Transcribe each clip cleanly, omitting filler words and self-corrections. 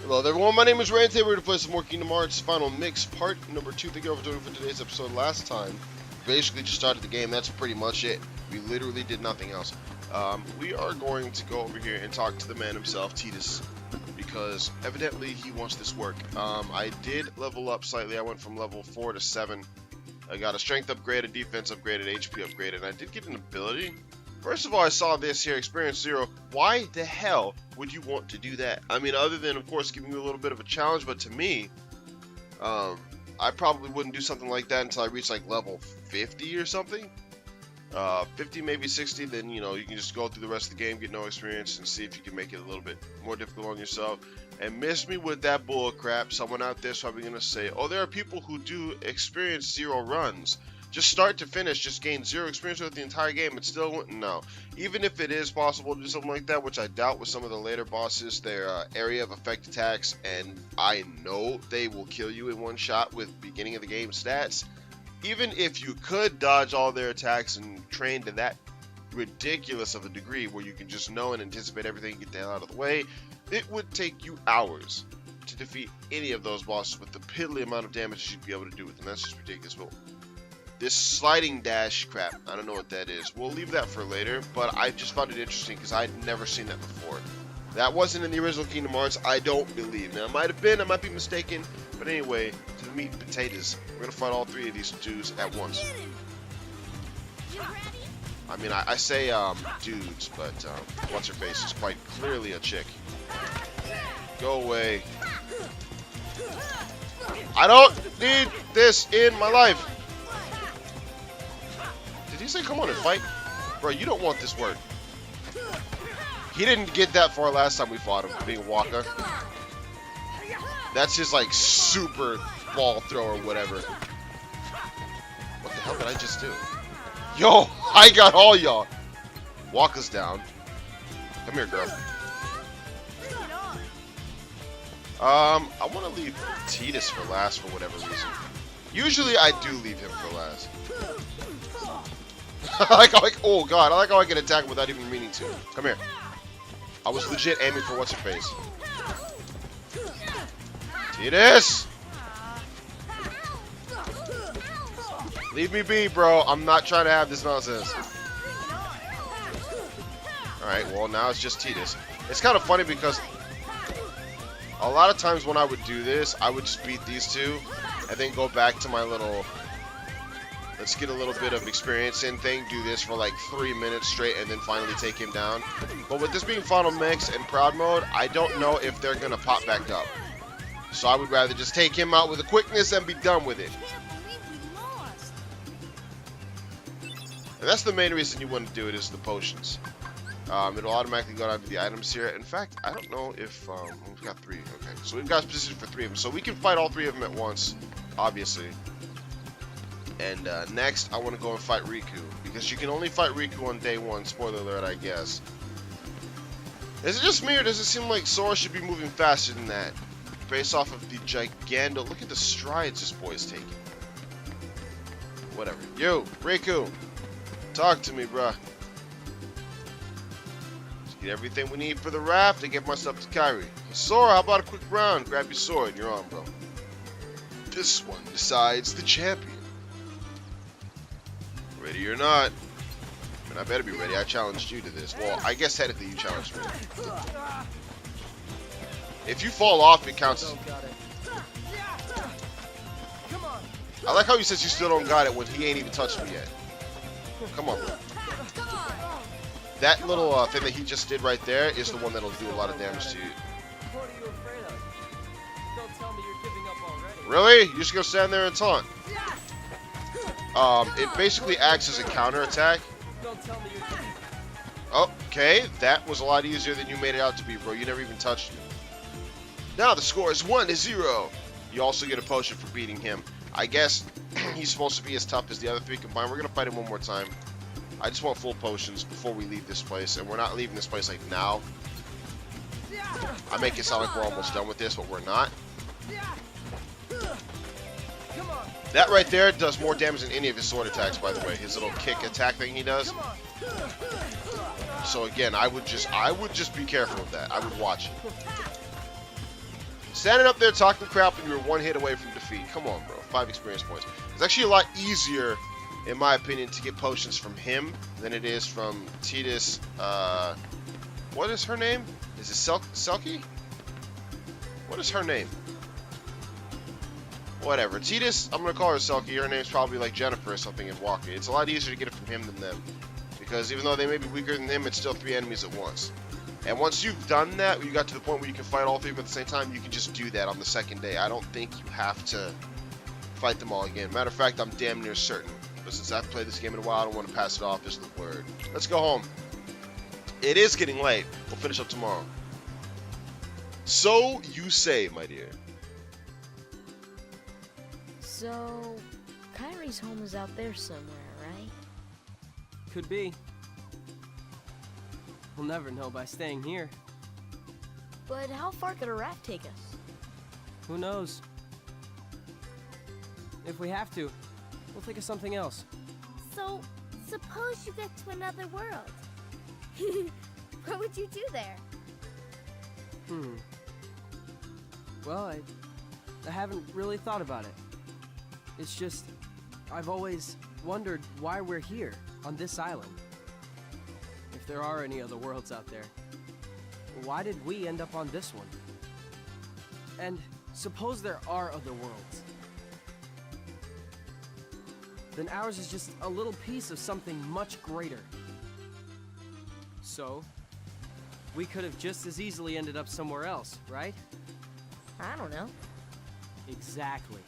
Hello everyone, my name is Ray, and today we're going to play some more Kingdom Hearts Final Mix, part number 2. Thank you all for joining for today's episode. Last time, basically just started the game, that's pretty much it. We literally did nothing else. We are going to go over here and talk to the man himself, Tidus, because evidently he wants this work. I did level up slightly. I went from level 4 to 7. I got a strength upgrade, a defense upgrade, an HP upgrade, and I did get an ability. First of all, I saw this here, Experience 0. Why the hell would you want to do that? I mean, other than, of course, giving you a little bit of a challenge, but to me, I probably wouldn't do something like that until I reach, like, level 50 or something. 50, maybe 60, then, you know, you can just go through the rest of the game, get no experience, and see if you can make it a little bit more difficult on yourself. And miss me with that bull crap. Someone out there's probably going to say, oh, there are people who do Experience 0 runs. Just start to finish, just gain 0 experience with the entire game. It still wouldn't. No. Even if it is possible to do something like that, which I doubt with some of the later bosses, their area of effect attacks, and I know they will kill you in one shot with beginning of the game stats. Even if you could dodge all their attacks and train to that ridiculous of a degree where you can just know and anticipate everything and get the hell out of the way, it would take you hours to defeat any of those bosses with the piddly amount of damage you'd be able to do with them. That's just ridiculous. But this sliding dash crap, I don't know what that is. We'll leave that for later, but I just found it interesting because I'd never seen that before. That wasn't in the original Kingdom Hearts, I don't believe. Now, it might have been, I might be mistaken, but anyway, to the meat and potatoes, we're going to fight all 3 of these dudes at once. I mean, I say dudes, but what's her face is quite clearly a chick. Go away. I don't need this in my life. Did he say come on and fight? Bro, you don't want this work. He didn't get that far last time we fought him, being Waka. That's his, like, super ball throw or whatever. What the hell did I just do? Yo, I got all y'all. Waka's down. Come here, girl. I want to leave Tidus for last for whatever reason. Usually I do leave him for last. Oh god, I like how I can attack him without even meaning to. Come here. I was legit aiming for what's her face. Tidus! Leave me be, bro. I'm not trying to have this nonsense. Alright, well now it's just Tidus. It's kind of funny because a lot of times when I would do this, I would just beat these two and then go back to my little let's get a little bit of experience in thing, do this for like 3 minutes straight, and then finally take him down. But with this being Final Mix and Proud Mode, I don't know if they're going to pop back up. So I would rather just take him out with a quickness and be done with it. And that's the main reason you want to do it, is the potions. It'll automatically go down to the items here. In fact, I don't know if we've got 3. Okay, so we've got position for 3 of them. So we can fight all 3 of them at once, obviously. And next, I want to go and fight Riku, because you can only fight Riku on day 1. Spoiler alert, I guess. Is it just me, or does it seem like Sora should be moving faster than that? Based off of the giganto... Look at the strides this boy is taking. Whatever. Yo, Riku! Talk to me, bruh. Let's get everything we need for the raft and get my stuff to Kairi. Sora, how about a quick round? Grab your sword and you're on, bro. This one decides the champion. Ready or not? And I better be ready. I challenged you to this. Well, I guess technically you challenged me. If you fall off, it counts as... I like how you said you still don't got it when he ain't even touched me yet. Come on, bro. That little thing that he just did right there is the one that'll do a lot of damage to you. What are you afraid of? Don't tell me you're giving up already. Really? You're just gonna stand there and taunt? It basically acts as a counter attack. Don't tell me you're giving up. Okay, that was a lot easier than you made it out to be, bro. You never even touched me. Now the score is 1-0. You also get a potion for beating him. I guess he's supposed to be as tough as the other 3 combined. We're gonna fight him one more time. I just want full potions before we leave this place, and we're not leaving this place like now. I make it sound like we're almost done with this, but we're not. That right there does more damage than any of his sword attacks, by the way. His little kick attack thing he does. So again, I would just be careful with that. I would watch it. Standing up there talking crap and you were one hit away from defeat. Come on, bro. 5 experience points. It's actually a lot easier, in my opinion, to get potions from him than it is from Titus. What is her name? Is it Selkie? What is her name? Whatever. Titus, I'm going to call her Selkie. Her name's probably like Jennifer or something in Walker. It's a lot easier to get it from him than them. Because even though they may be weaker than him, it's still 3 enemies at once. And once you've done that, you got to the point where you can fight all 3 of them at the same time, you can just do that on the second day. I don't think you have to fight them all again. Matter of fact, I'm damn near certain. But since I've played this game in a while, I don't want to pass it off as the word. Let's go home. It is getting late. We'll finish up tomorrow. So you say, my dear. So, Kyrie's home is out there somewhere, right? Could be. We'll never know by staying here. But how far could a raft take us? Who knows? If we have to, we'll think of something else. So, suppose you get to another world. What would you do there? Well, I haven't really thought about it. It's just, I've always wondered why we're here, on this island. If there are any other worlds out there, why did we end up on this one? And suppose there are other worlds. Then ours is just a little piece of something much greater. So, we could have just as easily ended up somewhere else, right? I don't know. Exactly.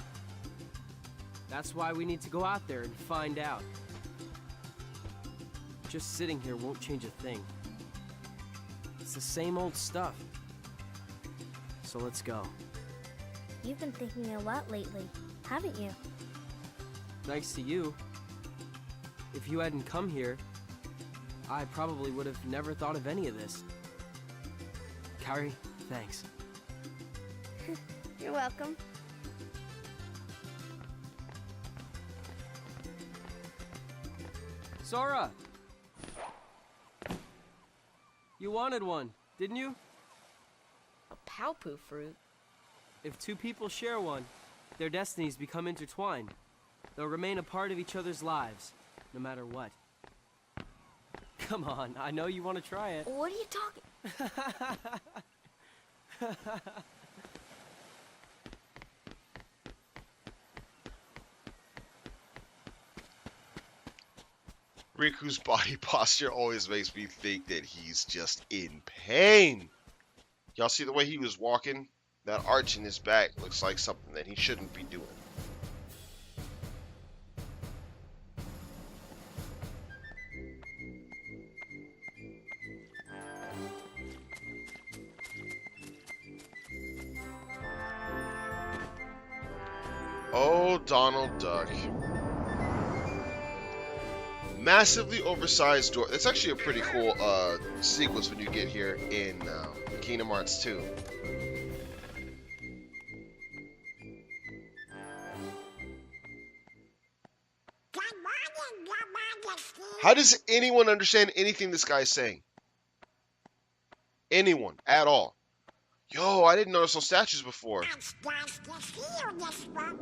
That's why we need to go out there and find out. Just sitting here won't change a thing. It's the same old stuff. So let's go. You've been thinking a lot lately, haven't you? Thanks to you. If you hadn't come here, I probably would have never thought of any of this. Kyrie, thanks. You're welcome. Sora! You wanted one, didn't you? A Palpu fruit? If 2 people share one, their destinies become intertwined. They'll remain a part of each other's lives, no matter what. Come on, I know you want to try it. What are you talking? Riku's body posture always makes me think that he's just in pain. Y'all see the way he was walking? That arch in his back looks like something that he shouldn't be doing. Oh, Donald Duck. Massively oversized door. That's actually a pretty cool sequence when you get here in Kingdom Hearts 2. How does anyone understand anything this guy's saying? Anyone at all? Yo, I didn't notice those statues before.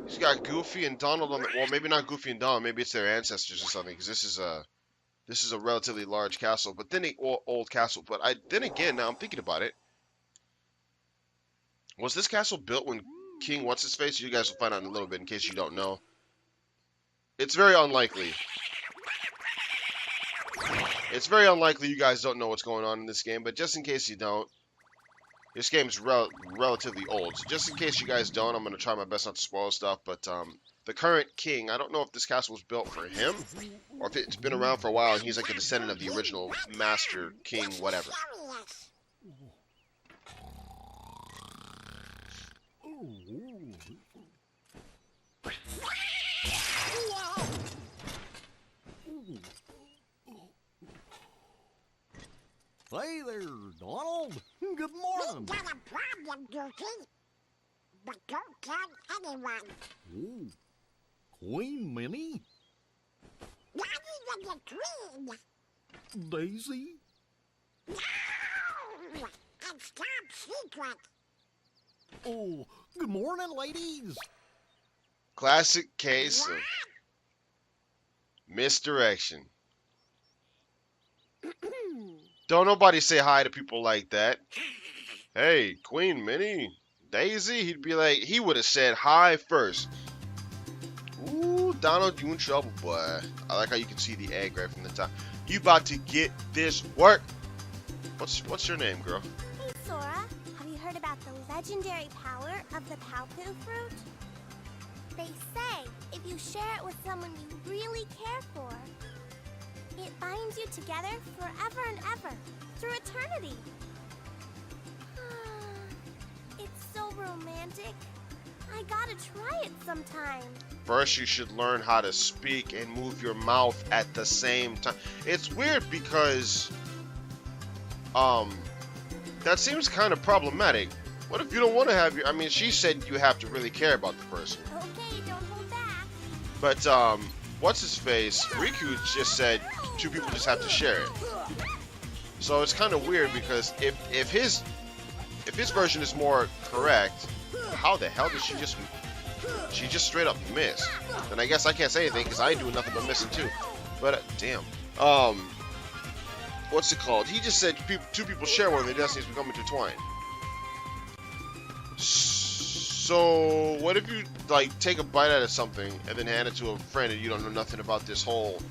He's got Goofy and Donald on the, well, maybe not Goofy and Donald, maybe it's their ancestors or something, because this is a relatively large castle, but then old castle. But then again, now I'm thinking about it. Was this castle built when King what's his face? You guys will find out in a little bit in case you don't know. It's very unlikely. It's very unlikely you guys don't know what's going on in this game, but just in case you don't, this game's relatively old, so just in case you guys don't, I'm going to try my best not to spoil stuff, but the current king, I don't know if this castle was built for him, or if it's been around for a while and he's like a descendant of the original master, king, whatever. Hey there, Donald. Good morning. We got a problem, Goofy. But don't tell anyone. Ooh, Queen Minnie? Not even the queen. Daisy? No! It's top secret. Oh, good morning, ladies. Classic case of misdirection. Don't nobody say hi to people like that. Hey, Queen Minnie, Daisy. He'd be like, he would have said hi first. Ooh, Donald, you in trouble, boy. I like how you can see the egg right from the top. You about to get this work. What's your name, girl? Hey, Sora. Have you heard about the legendary power of the Paopu fruit? They say if you share it with someone you really care for, it binds you together forever and ever, through eternity. It's so romantic. I gotta try it sometime. First, you should learn how to speak and move your mouth at the same time. It's weird because, that seems kind of problematic. What if you don't want to have your... I mean, she said you have to really care about the person. Okay, don't hold back. But, what's his face? Riku just said two people just have to share it. So it's kind of weird because if his version is more correct, how the hell did she just straight up miss? Then I guess I can't say anything because I ain't doing nothing but missing too. But damn. What's it called? He just said two people share one, their destinies become intertwined. So what if you like take a bite out of something and then hand it to a friend and you don't know nothing about this whole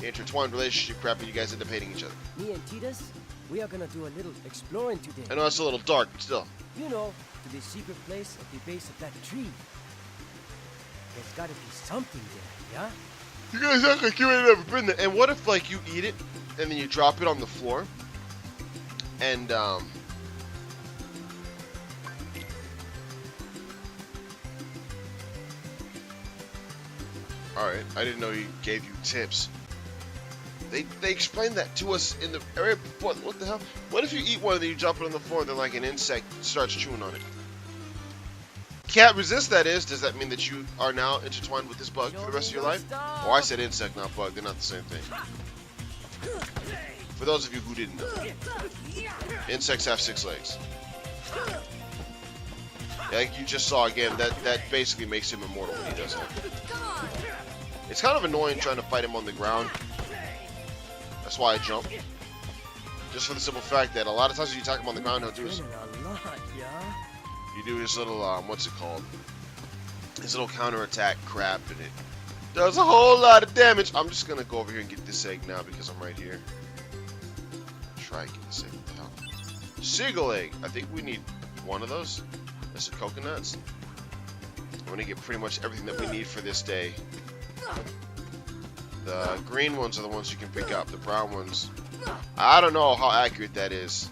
intertwined relationship crap and you guys end up hating each other? Me and Titus, we are gonna do a little exploring today. I know it's a little dark, but still. You know, to the secret place at the base of that tree. There's gotta be something there, yeah? You guys act like you ain't never been there. And what if like you eat it and then you drop it on the floor and alright, I didn't know he gave you tips. They explained that to us in the area before. What the hell? What if you eat one and then you drop it on the floor and then like an insect starts chewing on it? Can't resist, that is. Does that mean that you are now intertwined with this bug for the rest of your life? Oh, I said insect, not bug. They're not the same thing. For those of you who didn't know. Insects have 6 legs. Like you just saw again, that basically makes him immortal when he does that. It's kind of annoying trying to fight him on the ground. That's why I jump. Just for the simple fact that a lot of times when you attack him on the ground, he'll do his... You do his little, what's it called? His little counterattack crap, and it does a whole lot of damage. I'm just gonna go over here and get this egg now because I'm right here. Try and get this egg. What the hell? Seagull egg. I think we need one of those. There's some coconuts. I'm gonna get pretty much everything that we need for this day. The green ones are the ones you can pick up. The brown ones, I don't know how accurate that is.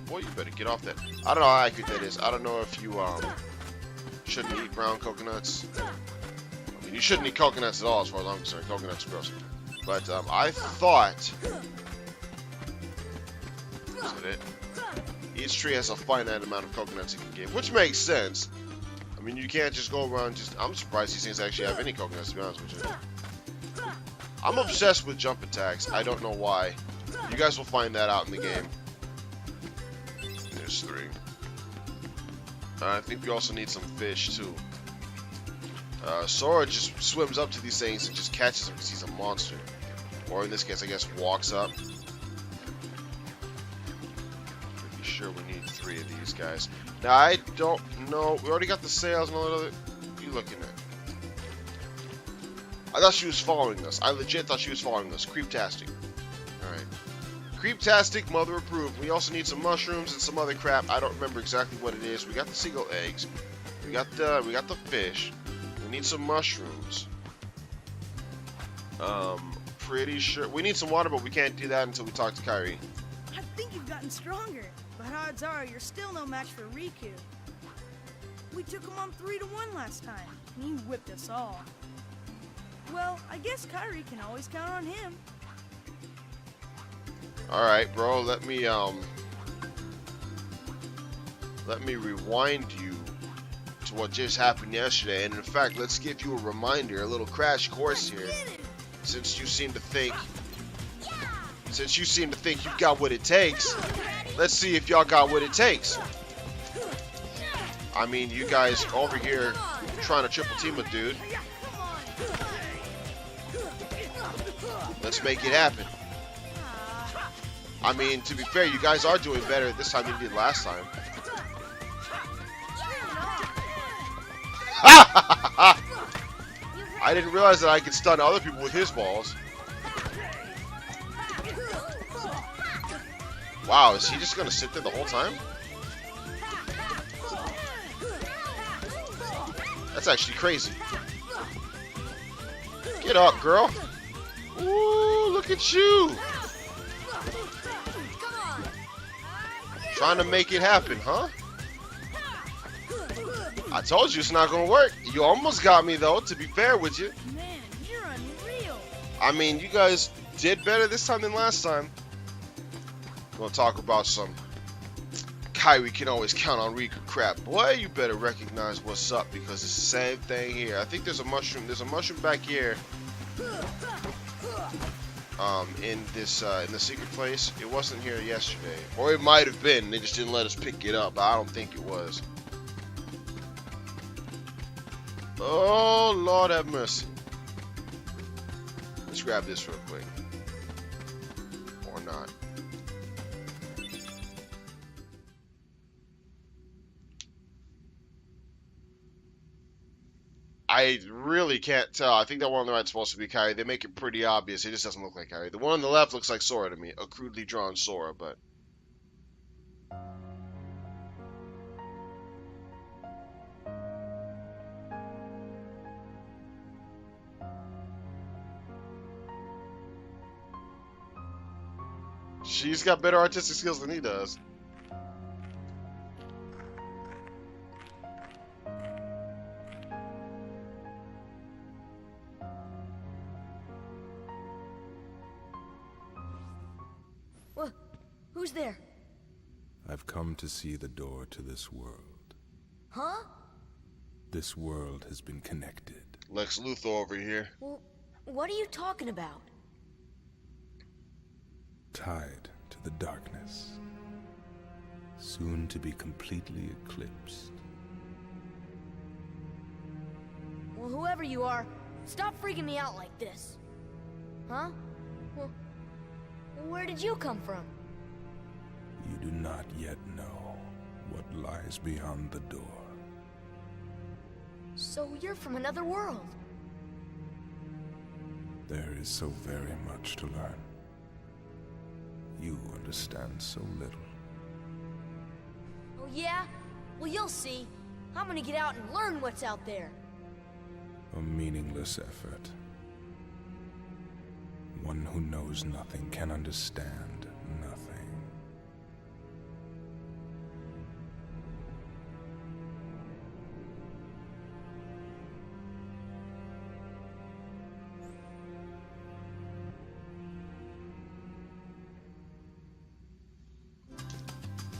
Boy, you better get off that. I don't know how accurate that is. I don't know if you shouldn't eat brown coconuts. I mean, you shouldn't eat coconuts at all, as far as I'm concerned. Coconuts are gross. But I thought. Is that it? Each tree has a finite amount of coconuts it can give, which makes sense. I mean, you can't just go around just... I'm surprised these things actually have any coconuts, to be honest with you. I'm obsessed with jump attacks. I don't know why. You guys will find that out in the game. There's 3. I think we also need some fish, too. Sora just swims up to these things and just catches them because he's a monster. Or in this case, I guess, walks up. Pretty sure we need 3 of these guys. Now, I don't know. We already got the sails and all that other... What are you looking at? I thought she was following us. I legit thought she was following us. Creeptastic. Alright. Creeptastic, mother approved. We also need some mushrooms and some other crap. I don't remember exactly what it is. We got the seagull eggs. We got the fish. We need some mushrooms. Pretty sure we need some water, but we can't do that until we talk to Kairi. I think you've gotten stronger, but odds are you're still no match for Riku. We took him on 3-1 last time, and he whipped us all. Well, I guess Kairi can always count on him. Alright, bro, let me rewind you to what just happened yesterday, and in fact, let's give you a reminder, a little crash course here. Since you seem to think you've got what it takes, let's see if y'all got what it takes. I mean, you guys over here trying to triple team a dude. Let's make it happen. I mean, to be fair, you guys are doing better this time than you did last time. I didn't realize that I could stun other people with his balls. Wow, is he just gonna sit there the whole time? That's actually crazy. Get up, girl. Ooh, look at you. Trying to make it happen, huh? I told you it's not gonna work. You almost got me though, to be fair with you. Man, you're unreal. I mean, you guys did better this time than last time. Gonna talk about some Kyrie can always count on Riku crap. Boy, you better recognize what's up because it's the same thing here. I think there's a mushroom. There's a mushroom back here. In the secret place. It wasn't here yesterday, or it might have been. They just didn't let us pick it up. But I don't think it was. Oh Lord have mercy. Let's grab this real quick, or not. I really can't tell. I think that one on the right is supposed to be Kyrie. They make it pretty obvious. It just doesn't look like Kyrie. The one on the left looks like Sora to me. A crudely drawn Sora, but... She's got better artistic skills than he does. Who's there? I've come to see the door to this world. Huh? This world has been connected. Lex Luthor over here. Well, what are you talking about? Tied to the darkness. Soon to be completely eclipsed. Well, whoever you are, stop freaking me out like this. Huh? Well, where did you come from? You do not yet know what lies beyond the door. So you're from another world. There is so very much to learn. You understand so little. Oh yeah? Well, you'll see. I'm gonna get out and learn what's out there. A meaningless effort. One who knows nothing can understand nothing.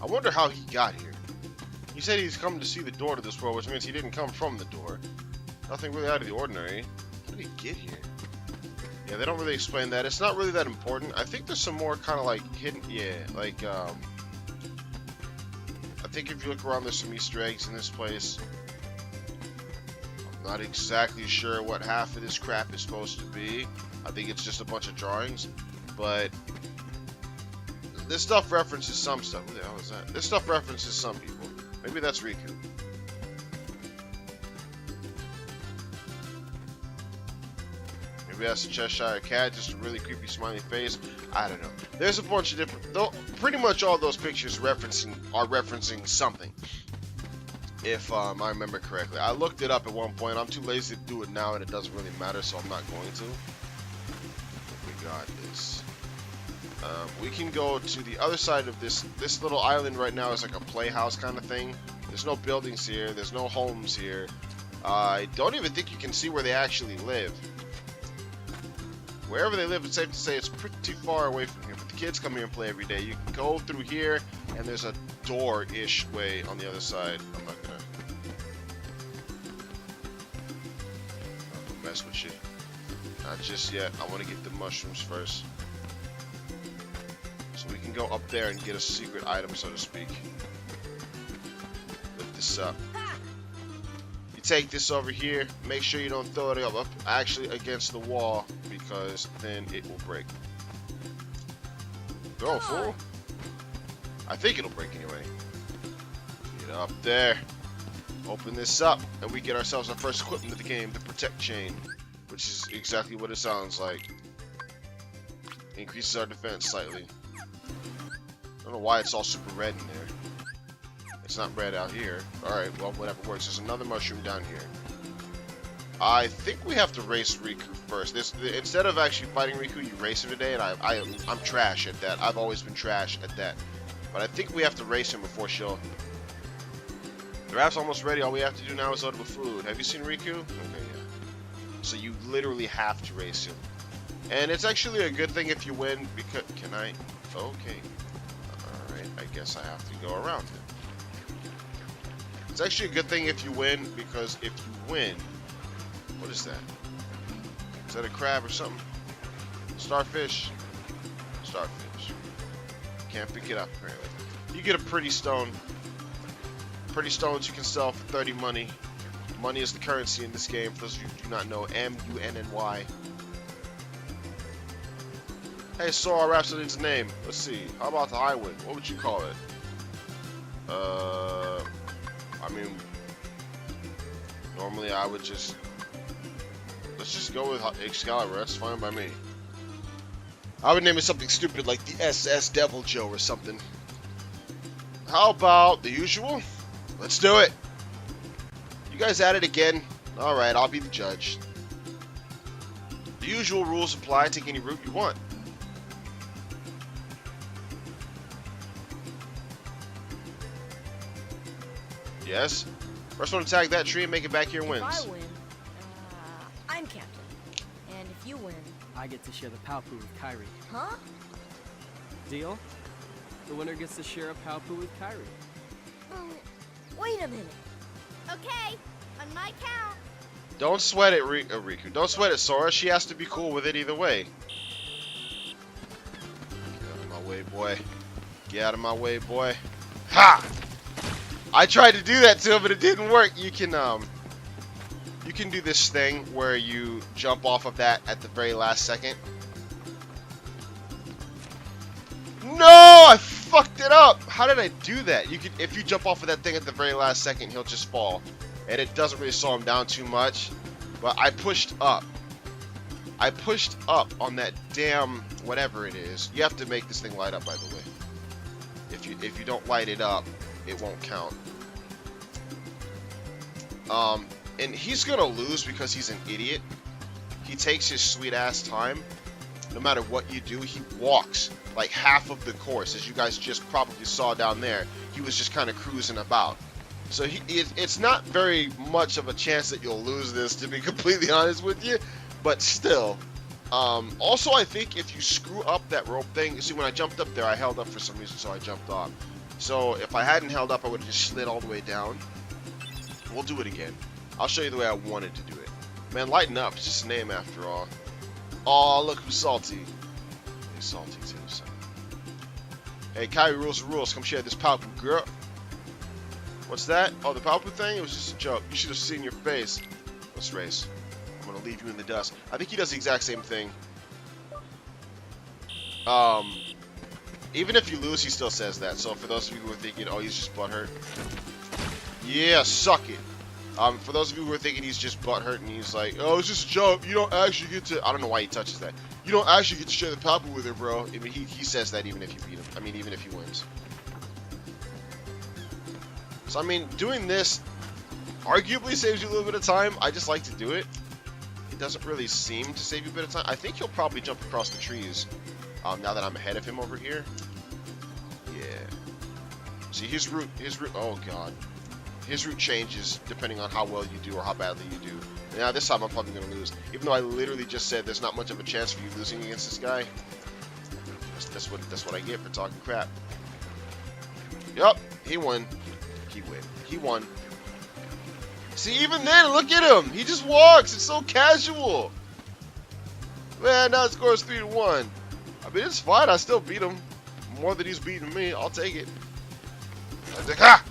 I wonder how he got here. He said he's come to see the door to this world, which means he didn't come from the door. Nothing really out of the ordinary. How did he get here? Yeah, they don't really explain that. It's not really that important. I think there's some more kind of like hidden, yeah, like, I think if you look around, there's some Easter eggs in this place. I'm not exactly sure what half of this crap is supposed to be. I think it's just a bunch of drawings, but this stuff references some stuff. Who the hell is that? This stuff references some people. Maybe that's Riku. Maybe that's the Cheshire Cat, just a really creepy smiley face. I don't know. There's a bunch of different... Though, pretty much all those pictures are referencing something. If I remember correctly. I looked it up at one point. I'm too lazy to do it now, and it doesn't really matter, so I'm not going to. We got this. We can go to the other side of this little island right now is like a playhouse kind of thing. There's no buildings here. There's no homes here. I don't even think you can see where they actually live. Wherever they live, it's safe to say it's pretty far away from here. But the kids come here and play every day. You can go through here, and there's a door-ish way on the other side. I'm not gonna mess with you. Not just yet. I want to get the mushrooms first. So we can go up there and get a secret item, so to speak. Lift this up. take this over here. Make sure you don't throw it up actually against the wall, because then it will break. Throw it, fool. I think it'll break anyway. Get up there. Open this up, and we get ourselves our first equipment of the game, the Protect Chain, which is exactly what it sounds like. Increases our defense slightly. I don't know why it's all super red in there. It's not red out here. Alright, well, whatever works. There's another mushroom down here. I think we have to race Riku first. Instead of actually fighting Riku, you race him today, and I'm trash at that. I've always been trash at that. But I think we have to race him before she'll... The rap's almost ready. All we have to do now is load up with food. Have you seen Riku? Okay, yeah. So you literally have to race him. And it's actually a good thing if you win, because... Can I? Okay. Alright, I guess I have to go around him. It's actually a good thing if you win, because if you win... What is that? Is that a crab or something? Starfish? Starfish. Can't pick it up, apparently. You get a pretty stone. Pretty stones you can sell for 30 money. Money is the currency in this game, for those of you who do not know. M-U-N-N-Y. Hey, Sora Rhapsody's name. Let's see. How about the highway? What would you call it? I mean, normally I would just... Let's just go with Excalibur. That's fine by me. I would name it something stupid like the SS Devil Joe or something. How about the usual? Let's do it. You guys at it again? Alright, I'll be the judge. The usual rules apply. Take any route you want. Yes? First one to tag that tree and make it back here wins. If I win, I'm captain. And if you win... I get to share the Palpu with Kairi. Huh? Deal? The winner gets to share a Palpu with Kairi. Wait a minute. Okay, on my count. Don't sweat it, Riku. Don't sweat it, Sora. She has to be cool with it either way. Get out of my way, boy. Get out of my way, boy. Ha! I tried to do that to him, but it didn't work. You can do this thing where you jump off of that at the very last second. No! I fucked it up! How did I do that? If you jump off of that thing at the very last second, he'll just fall. And it doesn't really slow him down too much. But I pushed up. I pushed up on that damn whatever it is. You have to make this thing light up, by the way. If you don't light it up, it won't count. And he's gonna lose because he's an idiot. He takes his sweet ass time. No matter what you do, he walks like half of the course, as you guys just probably saw down there. He was just kind of cruising about. So it's not very much of a chance that you'll lose this, to be completely honest with you. But still. Also, I think if you screw up that rope thing, see, when I jumped up there, I held up for some reason, so I jumped off. So if I hadn't held up, I would have just slid all the way down. We'll do it again. I'll show you the way I wanted to do it. Man, lighten up. It's just a name after all. Aw, look who's salty. He's salty too, so. Hey, Kairi rules the rules. Come share this Palpu, girl. What's that? Oh, the Palpu thing? It was just a joke. You should have seen your face. Let's race. I'm gonna leave you in the dust. I think he does the exact same thing. Even if you lose, he still says that. So for those of you who are thinking, oh, he's just butthurt. Yeah, suck it. For those of you who are thinking he's just butthurt and he's like, oh, it's just a joke. You don't actually get to... I don't know why he touches that. You don't actually get to share the Palpu with her, bro. I mean, he says that even if you beat him. I mean, even if he wins. So, I mean, doing this arguably saves you a little bit of time. I just like to do it. It doesn't really seem to save you a bit of time. I think he'll probably jump across the trees now that I'm ahead of him over here. Yeah. See, his route, oh god. His route changes depending on how well you do or how badly you do. Now this time I'm probably going to lose. Even though I literally just said there's not much of a chance for you losing against this guy. That's what I get for talking crap. Yup, he won. He won. See, even then, look at him. He just walks. It's so casual. Man, now the score is 3-1. I mean, it's fine. I still beat him. More than he's beating me. I'll take it. I was like, ha!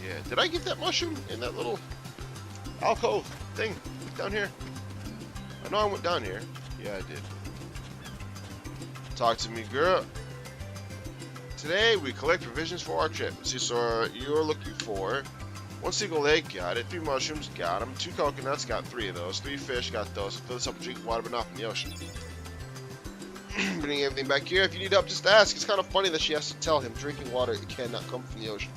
Yeah, did I get that mushroom in that little... alcove thing down here. I know I went down here. Yeah, I did. Talk to me, girl. Today we collect provisions for our trip. See, so you're looking for 1 single egg, got it. 3 mushrooms, got them. 2 coconuts, got 3 of those. 3 fish, got those. Fill this up with drinking water, but not from the ocean. Bringing everything back here. If you need help, just ask. It's kind of funny that she has to tell him drinking water cannot come from the ocean.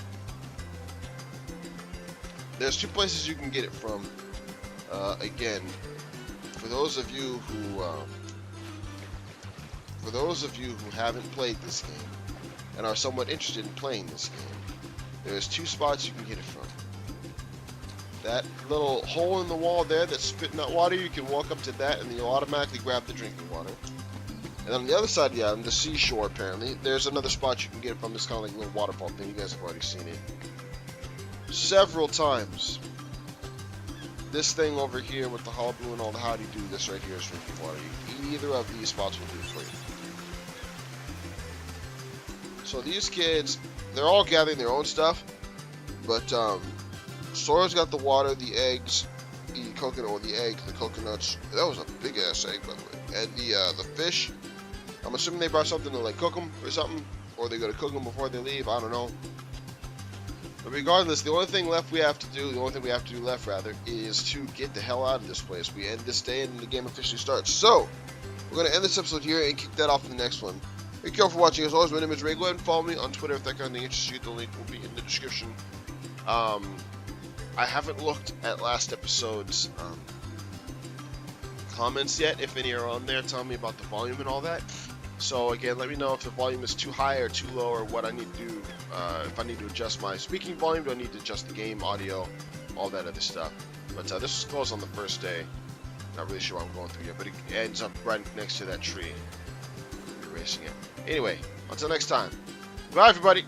There's 2 places you can get it from. Again, for those of you who haven't played this game and are somewhat interested in playing this game, there's 2 spots you can get it from. That little hole in the wall there that's spitting out water, you can walk up to that and you'll automatically grab the drinking water. And on the other side of the island, the seashore apparently, there's another spot you can get it from. It's kind of like a little waterfall thing. You guys have already seen it several times. This thing over here with the hullabaloo and all the howdy do, this right here is drinking water. Either of these spots will do it for you. So these kids, they're all gathering their own stuff, but Sora's got the water, the eggs, the coconut, or the egg, the coconuts. That was a big ass egg, by the way. And the fish. I'm assuming they brought something to like cook them or something, or they're gonna cook them before they leave. I don't know. But regardless, the only thing we have to do left is to get the hell out of this place. We end this day and the game officially starts. So we're gonna end this episode here and kick that off in the next one. Thank you all for watching. As always, my name is Ray. Go ahead and follow me on Twitter if that kind of thing interests you. The link will be in the description. I haven't looked at last episode's comments yet. If any are on there, tell me about the volume and all that. So again, let me know if the volume is too high or too low, or what I need to do. If I need to adjust my speaking volume, do I need to adjust the game audio, all that other stuff. But this was closed on the first day. Not really sure what I'm going through yet, but it ends up right next to that tree. Erasing it. Anyway, until next time. Bye, everybody.